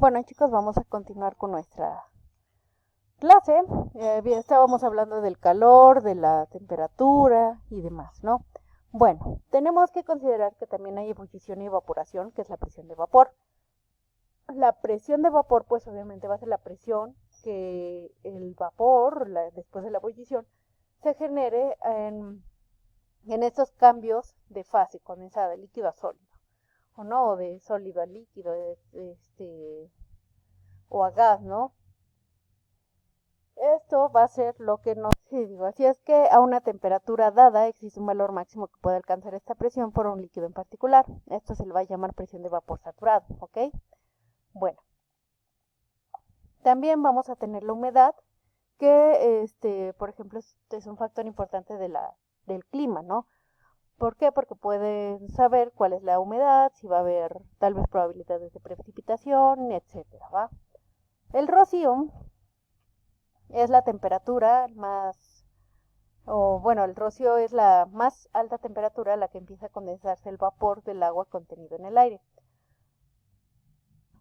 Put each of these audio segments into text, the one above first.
Bueno, chicos, vamos a continuar con nuestra clase. Bien, estábamos hablando del calor, de la temperatura y demás, ¿no? Bueno, tenemos que considerar que también hay ebullición y evaporación, que es la presión de vapor. La presión de vapor, pues obviamente va a ser la presión que el vapor, después de la ebullición, se genere en estos cambios de fase, condensada de líquido a sólido, o no, o de sólido a líquido, o a gas, ¿no? Esto va a ser lo que nos digo. Así es que a una temperatura dada existe un valor máximo que puede alcanzar esta presión por un líquido en particular. Esto se le va a llamar presión de vapor saturado, ¿ok? Bueno, también vamos a tener la humedad, que, por ejemplo, es un factor importante del clima, ¿no? ¿Por qué? Porque pueden saber cuál es la humedad, si va a haber tal vez probabilidades de precipitación, etcétera, ¿va? El rocío es la temperatura más, o bueno, el rocío es la más alta temperatura a la que empieza a condensarse el vapor del agua contenido en el aire.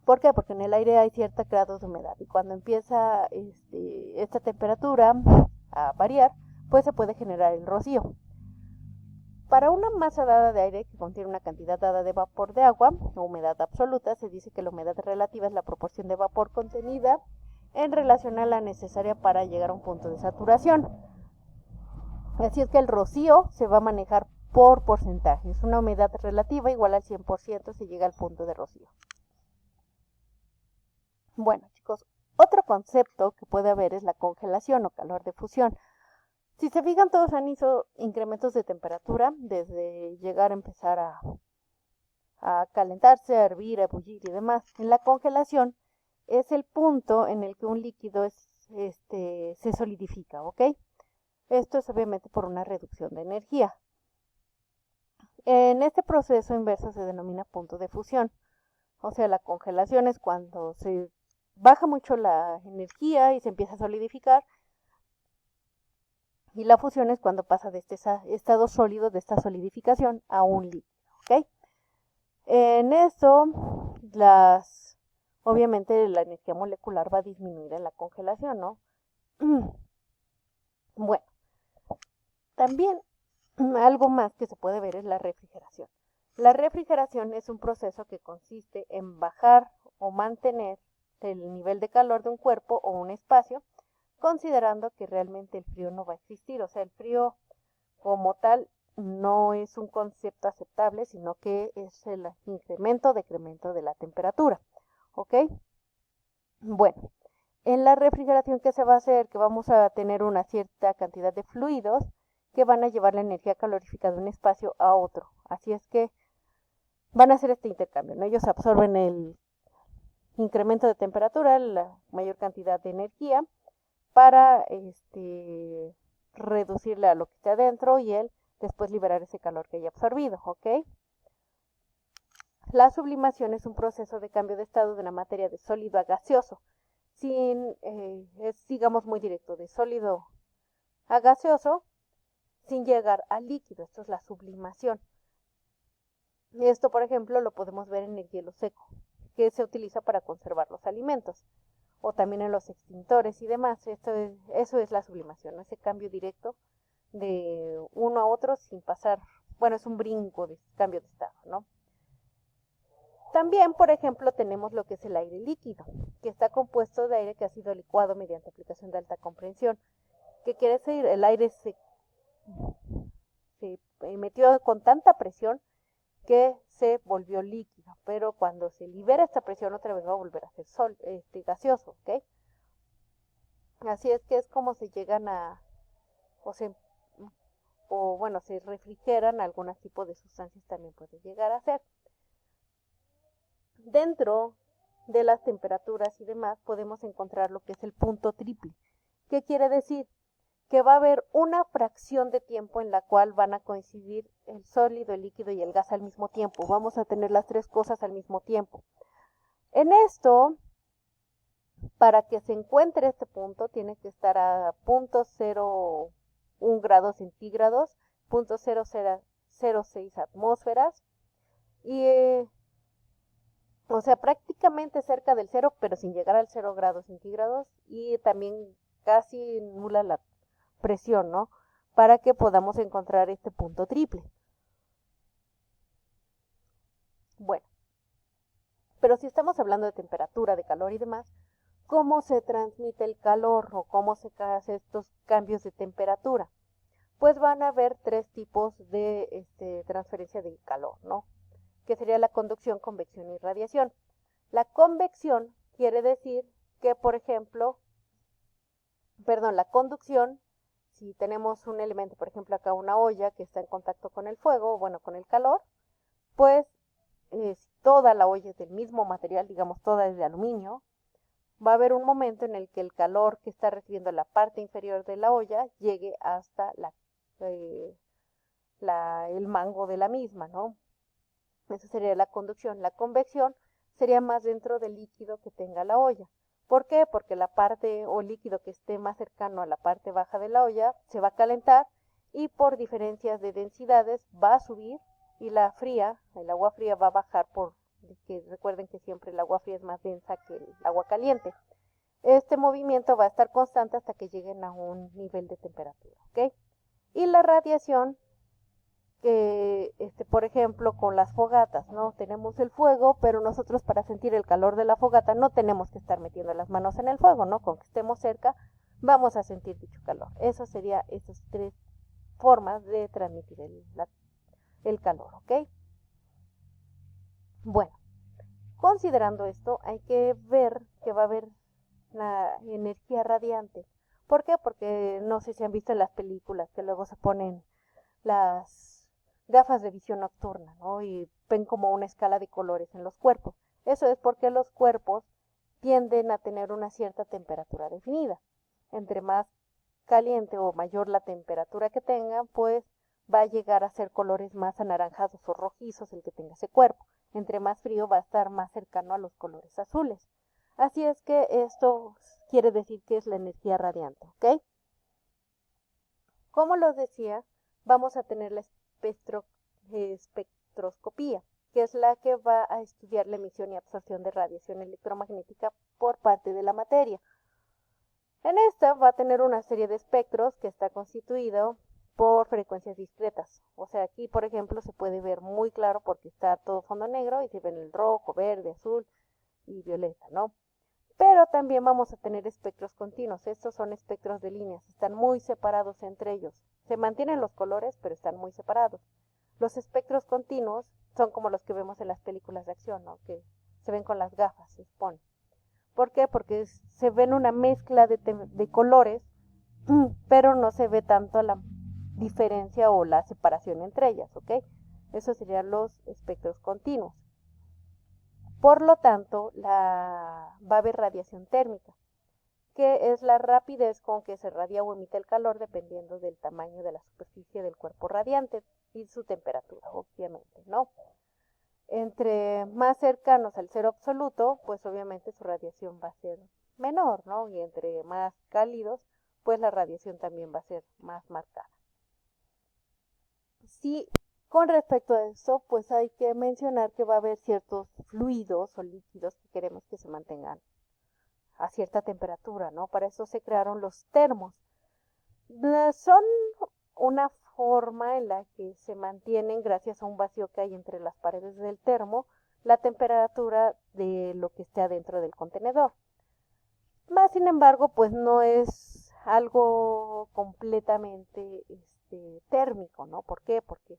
¿Por qué? Porque en el aire hay ciertos grados de humedad y cuando empieza esta temperatura a variar, pues se puede generar el rocío. Para una masa dada de aire que contiene una cantidad dada de vapor de agua, o humedad absoluta, se dice que la humedad relativa es la proporción de vapor contenida en relación a la necesaria para llegar a un punto de saturación. Así es que el rocío se va a manejar por porcentajes. Una humedad relativa igual al 100% si llega al punto de rocío. Bueno, chicos, otro concepto que puede haber es la congelación o calor de fusión. Si se fijan, todos han hecho incrementos de temperatura desde llegar a empezar a calentarse, a hervir, a ebullir y demás. En la congelación es el punto en el que un líquido se solidifica, ¿ok? Esto es obviamente por una reducción de energía. En este proceso inverso se denomina punto de fusión. O sea, la congelación es cuando se baja mucho la energía y se empieza a solidificar. Y la fusión es cuando pasa de este estado sólido, de esta solidificación, a un líquido, ¿ok? En eso, obviamente la energía molecular va a disminuir en la congelación, ¿no? Bueno, también algo más que se puede ver es la refrigeración. La refrigeración es un proceso que consiste en bajar o mantener el nivel de calor de un cuerpo o un espacio, considerando que realmente el frío no va a existir. O sea, el frío como tal no es un concepto aceptable, sino que es el incremento, decremento de la temperatura. ¿Ok? Bueno, en la refrigeración, ¿qué se va a hacer? Que vamos a tener una cierta cantidad de fluidos que van a llevar la energía calorífica de un espacio a otro. Así es que van a hacer este intercambio, ¿no? Ellos absorben el incremento de temperatura, la mayor cantidad de energía, para reducirle a lo que está adentro y él después liberar ese calor que haya absorbido, ¿ok? La sublimación es un proceso de cambio de estado de una materia de sólido a gaseoso. Es, digamos, muy directo, de sólido a gaseoso, sin llegar al líquido. Esto es la sublimación. Esto, por ejemplo, lo podemos ver en el hielo seco, que se utiliza para conservar los alimentos, o también en los extintores y demás. Eso es la sublimación, ¿no? Ese cambio directo de uno a otro sin pasar, bueno, es un brinco de cambio de estado, ¿no? También, por ejemplo, tenemos lo que es el aire líquido, que está compuesto de aire que ha sido licuado mediante aplicación de alta compresión. ¿Qué quiere decir? El aire se metió con tanta presión que se volvió líquido, pero cuando se libera esta presión otra vez va a volver a ser gaseoso, ¿ok? Así es que es como se llegan o se, o bueno, se refrigeran algunos tipos de sustancias también puede llegar a ser. Dentro de las temperaturas y demás podemos encontrar lo que es el punto triple. ¿Qué quiere decir? Que va a haber una fracción de tiempo en la cual van a coincidir el sólido, el líquido y el gas al mismo tiempo. Vamos a tener las tres cosas al mismo tiempo. En esto, para que se encuentre este punto, tiene que estar a 0.01 grados centígrados, 0.0006 atmósferas y O sea, prácticamente cerca del cero, pero sin llegar al 0 grados centígrados, y también casi nula la presión, ¿no? Para que podamos encontrar este punto triple. Bueno, pero si estamos hablando de temperatura, de calor y demás, ¿cómo se transmite el calor o cómo se hacen estos cambios de temperatura? Pues van a haber tres tipos de transferencia de calor, ¿no? Que sería la conducción, convección y radiación. La convección quiere decir que, por ejemplo, la conducción, si tenemos un elemento, por ejemplo, acá una olla que está en contacto con el fuego, bueno, con el calor, pues si toda la olla es del mismo material, digamos toda es de aluminio, va a haber un momento en el que el calor que está recibiendo la parte inferior de la olla llegue hasta el mango de la misma, ¿no? Eso sería la conducción. La convección sería más dentro del líquido que tenga la olla. ¿Por qué? Porque la parte o líquido que esté más cercano a la parte baja de la olla se va a calentar y por diferencias de densidades va a subir, y el agua fría va a bajar que recuerden que siempre el agua fría es más densa que el agua caliente. Este movimiento va a estar constante hasta que lleguen a un nivel de temperatura, ¿ok? Y la radiación, que por ejemplo con las fogatas, ¿no? Tenemos el fuego, pero nosotros para sentir el calor de la fogata no tenemos que estar metiendo las manos en el fuego, ¿no? Con que estemos cerca vamos a sentir dicho calor. Eso sería esas tres formas de transmitir el calor, ¿ok? Bueno, considerando esto, hay que ver que va a haber una energía radiante. ¿Por qué? Porque no sé si han visto en las películas que luego se ponen las gafas de visión nocturna, ¿no? Y ven como una escala de colores en los cuerpos. Eso es porque los cuerpos tienden a tener una cierta temperatura definida. Entre más caliente o mayor la temperatura que tengan, pues va a llegar a ser colores más anaranjados o rojizos el que tenga ese cuerpo. Entre más frío va a estar más cercano a los colores azules. Así es que esto quiere decir que es la energía radiante, ¿ok? Como los decía, vamos a tener la espectroscopía, que es la que va a estudiar la emisión y absorción de radiación electromagnética por parte de la materia. En esta va a tener una serie de espectros que está constituido por frecuencias discretas. O sea, aquí, por ejemplo, se puede ver muy claro porque está todo fondo negro y se ven el rojo, verde, azul y violeta, ¿no? Pero también vamos a tener espectros continuos. Estos son espectros de líneas, están muy separados entre ellos. Se mantienen los colores, pero están muy separados. Los espectros continuos son como los que vemos en las películas de acción, ¿no? Que se ven con las gafas, se supone. ¿Por qué? Porque se ven una mezcla de colores, pero no se ve tanto la diferencia o la separación entre ellas, ¿ok? Esos serían los espectros continuos. Por lo tanto, va a haber radiación térmica, que es la rapidez con que se radia o emite el calor dependiendo del tamaño de la superficie del cuerpo radiante y su temperatura, obviamente, ¿no? Entre más cercanos al cero absoluto, pues obviamente su radiación va a ser menor, ¿no? Y entre más cálidos, pues la radiación también va a ser más marcada. Sí, con respecto a eso, pues hay que mencionar que va a haber ciertos fluidos o líquidos que queremos que se mantengan a cierta temperatura, ¿no? Para eso se crearon los termos. Son una forma en la que se mantienen, gracias a un vacío que hay entre las paredes del termo, la temperatura de lo que esté adentro del contenedor. Más sin embargo, pues no es algo completamente térmico, ¿no? ¿Por qué? Porque,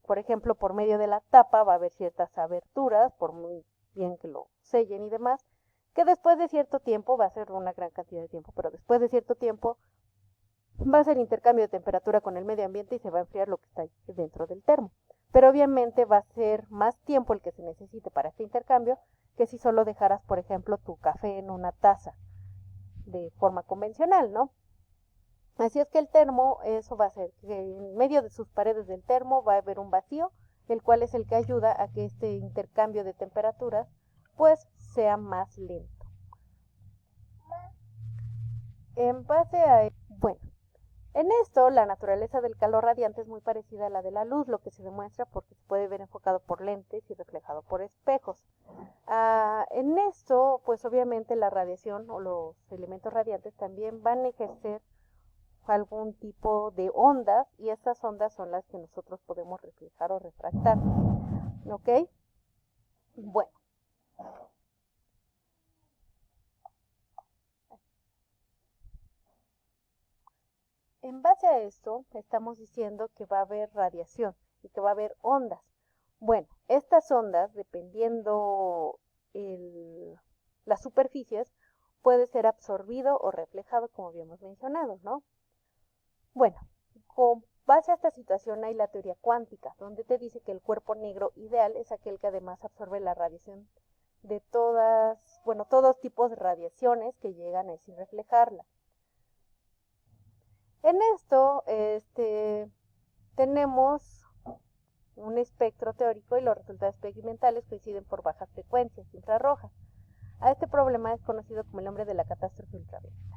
por ejemplo, por medio de la tapa va a haber ciertas aberturas, por muy bien que lo sellen y demás, que después de cierto tiempo, va a ser una gran cantidad de tiempo, pero después de cierto tiempo va a ser intercambio de temperatura con el medio ambiente y se va a enfriar lo que está dentro del termo. Pero obviamente va a ser más tiempo el que se necesite para este intercambio que si solo dejaras, por ejemplo, tu café en una taza de forma convencional, ¿no? Así es que el termo, eso va a ser que en medio de sus paredes del termo va a haber un vacío, el cual es el que ayuda a que este intercambio de temperaturas pues sea más lento. En base a, bueno, En esto, la naturaleza del calor radiante es muy parecida a la de la luz, lo que se demuestra porque se puede ver enfocado por lentes y reflejado por espejos. En esto, pues obviamente la radiación o los elementos radiantes también van a ejercer algún tipo de ondas y estas ondas son las que nosotros podemos reflejar o refractar. ¿Ok? Bueno. En base a esto, estamos diciendo que va a haber radiación y que va a haber ondas. Bueno, estas ondas, dependiendo las superficies, puede ser absorbido o reflejado, como habíamos mencionado, ¿no? Bueno, con base a esta situación hay la teoría cuántica, donde te dice que el cuerpo negro ideal es aquel que además absorbe la radiación de todos tipos de radiaciones que llegan a sin reflejarla. En esto, tenemos un espectro teórico y los resultados experimentales coinciden por bajas frecuencias infrarrojas. A este problema es conocido como el nombre de la catástrofe ultravioleta.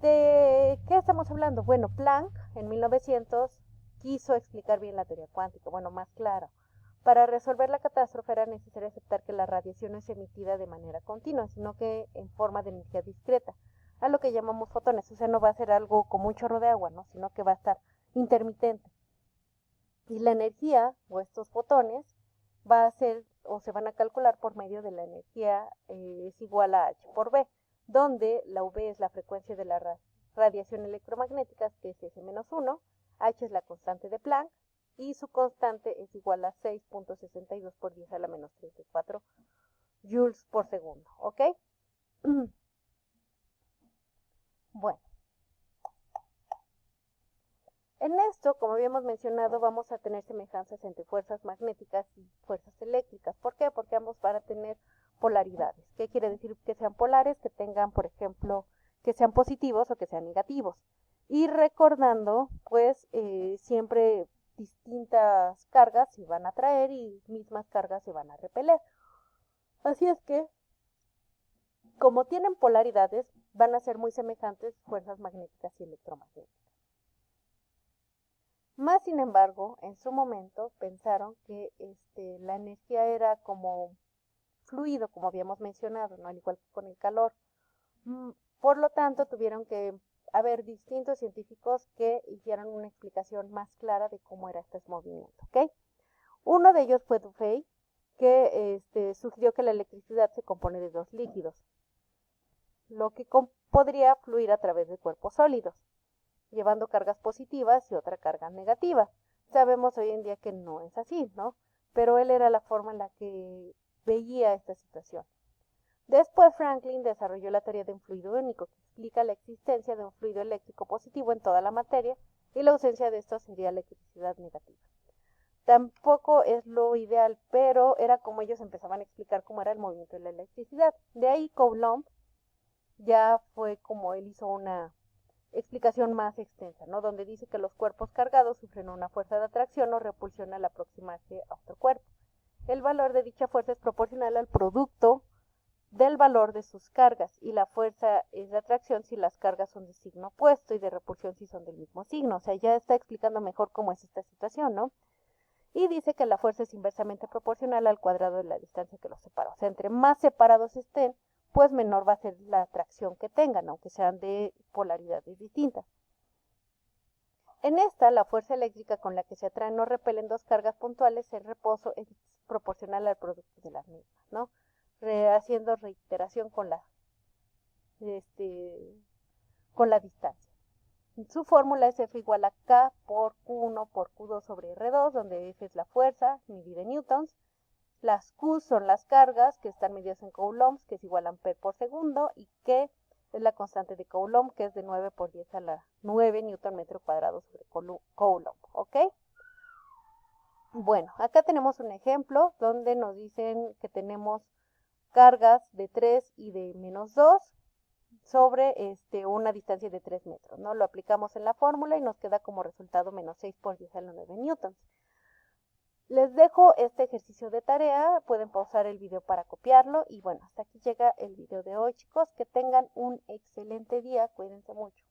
¿De qué estamos hablando? Bueno, Planck en 1900 quiso explicar bien la teoría cuántica, bueno, más claro. Para resolver la catástrofe era necesario aceptar que la radiación no es emitida de manera continua, sino que en forma de energía discreta, a lo que llamamos fotones. O sea, no va a ser algo como un chorro de agua, ¿no? Sino que va a estar intermitente. Y la energía, o estos fotones, va a ser, o se van a calcular por medio de la energía es igual a H por B, donde la V es la frecuencia de la radiación electromagnética, que es S-1, H es la constante de Planck, y su constante es igual a 6.62 por 10 a la menos 34 joules por segundo, ¿ok? Bueno, en esto, como habíamos mencionado, vamos a tener semejanzas entre fuerzas magnéticas y fuerzas eléctricas. ¿Por qué? Porque ambos van a tener polaridades. ¿Qué quiere decir? Que sean polares, que tengan, por ejemplo, que sean positivos o que sean negativos. Y recordando, pues, siempre distintas cargas se van a atraer y mismas cargas se van a repeler. Así es que, como tienen polaridades, van a ser muy semejantes fuerzas magnéticas y electromagnéticas. Más sin embargo, en su momento pensaron que la energía era como fluido, como habíamos mencionado, ¿no? Al igual que con el calor. Por lo tanto, tuvieron que haber distintos científicos que hicieran una explicación más clara de cómo era este movimiento, ¿ok? Uno de ellos fue Dufay, que sugirió que la electricidad se compone de dos líquidos, lo que podría fluir a través de cuerpos sólidos, llevando cargas positivas y otra carga negativa. Sabemos hoy en día que no es así, ¿no? Pero él era la forma en la que veía esta situación. Después Franklin desarrolló la teoría de un fluido único, que explica la existencia de un fluido eléctrico positivo en toda la materia y la ausencia de esto sería electricidad negativa. Tampoco es lo ideal, pero era como ellos empezaban a explicar cómo era el movimiento de la electricidad. De ahí Coulomb ya fue como él hizo una explicación más extensa, ¿no? Donde dice que los cuerpos cargados sufren una fuerza de atracción o repulsión al aproximarse a otro cuerpo. El valor de dicha fuerza es proporcional al producto del valor de sus cargas y la fuerza es de atracción si las cargas son de signo opuesto y de repulsión si son del mismo signo. O sea, ya está explicando mejor cómo es esta situación, ¿no? Y dice que la fuerza es inversamente proporcional al cuadrado de la distancia que los separa. O sea, entre más separados estén, pues menor va a ser la atracción que tengan, aunque sean de polaridades distintas. En esta, la fuerza eléctrica con la que se atraen o repelen dos cargas puntuales en reposo es proporcional al producto de las mismas, ¿no? Haciendo reiteración con la distancia. Su fórmula es F igual a K por Q1 por Q2 sobre R2, donde F es la fuerza medida en newtons. Las Q son las cargas que están medidas en coulombs, que es igual a ampere por segundo, y K es la constante de Coulomb, que es de 9 por 10 a la 9 newton metro cuadrado sobre Coulomb, ¿ok? Bueno, acá tenemos un ejemplo donde nos dicen que tenemos cargas de 3 y de menos 2 sobre una distancia de 3 metros, ¿no? Lo aplicamos en la fórmula y nos queda como resultado menos 6 por 10 a la 9 newtons. Les dejo este ejercicio de tarea, pueden pausar el video para copiarlo y bueno, hasta aquí llega el video de hoy, chicos, que tengan un excelente día, cuídense mucho.